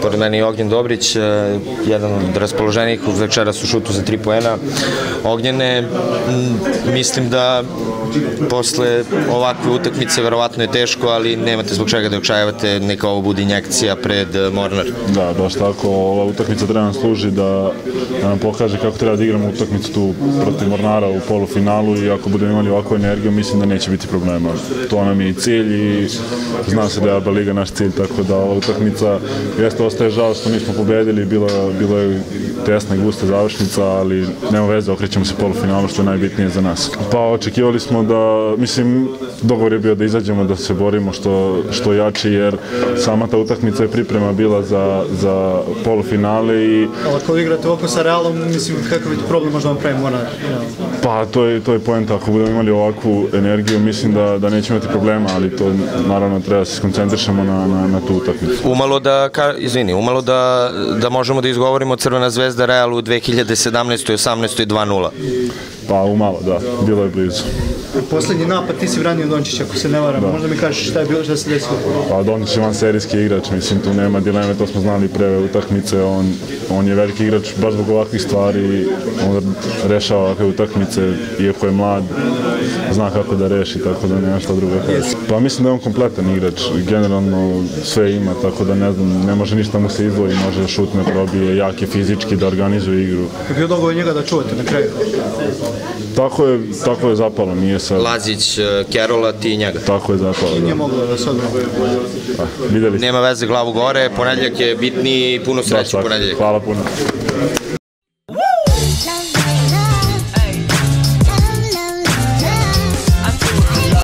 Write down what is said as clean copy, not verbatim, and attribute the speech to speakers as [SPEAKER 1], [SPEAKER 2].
[SPEAKER 1] Pored mene je Ognjen Dobrić, jedan od raspoloženijih večeras u šutu za 3 poena. Ognjene, mislim da posle ovakve utakmice verovatno je teško, ali nemate zbog čega da očajavate, neka ovo bude injekcija pred Mornar.
[SPEAKER 2] Da, baš tako, ova utakmica treba nam služi da nam pokaže kako treba da igramo utakmicu tu protiv Mornara u polufinalu i ako budemo imali ovakvu energiju, mislim da neće biti problema. To nam je i cilj i zna se da je ABA liga naš cilj, tako da ova utakmica jeste ostaje žao što nismo pobedili, bilo je tesna i gusta završnica, ali nema veze, okrećemo se polufinalu što je najbitnije za nas. Pa očekivali smo da, mislim, dogovor je bio da izađemo, da se borimo što jače, jer sama ta utakmica je priprema bila za polufinale i...
[SPEAKER 3] Ako igrate ovako sa Realom, mislim, kakav je to problem možda vam pravi Mornar?
[SPEAKER 2] Pa to je poenta, ako budemo imali ovakvu energiju, mislim da nećemo imati problema, ali to naravno treba da se skoncentrišemo na tu utakmicu.
[SPEAKER 1] Umalo da možemo da izgovorimo Crvena zvezda Real u 2017. i 18. 2:0.
[SPEAKER 2] Pa umalo, da, bilo je blizu.
[SPEAKER 3] Poslednji napad, ti si branio Dončića, ako se ne varam, možda mi kažeš šta je bilo, šta se desilo? Pa
[SPEAKER 2] Dončić je vanserijski igrač, mislim, tu nema dileme, to smo znali pre utakmice, on je veliki igrač baš zbog ovakvih stvari, on rešava ovakve utakmice, iako je mlad, zna kako da reši, tako da nema šta drugo kaže. Pa mislim da je on kompletan igrač, generalno sve ima, tako da ne znam, ne može ništa mu se izdvoji, može da šutne, probije, jak je fizički, da organizuje igru.
[SPEAKER 3] Je bio dogovor njega da čuvate na kraju?
[SPEAKER 2] Tako je zapalo, nije sad...
[SPEAKER 1] Lazić, Kerola, ti i njega.
[SPEAKER 2] Tako je zapalo, da.
[SPEAKER 3] Nije moglo da se odmah.
[SPEAKER 1] Nema veze, glavu gore, ponedeljak je bitniji, puno sreće u ponedeljak.
[SPEAKER 2] Hvala puno.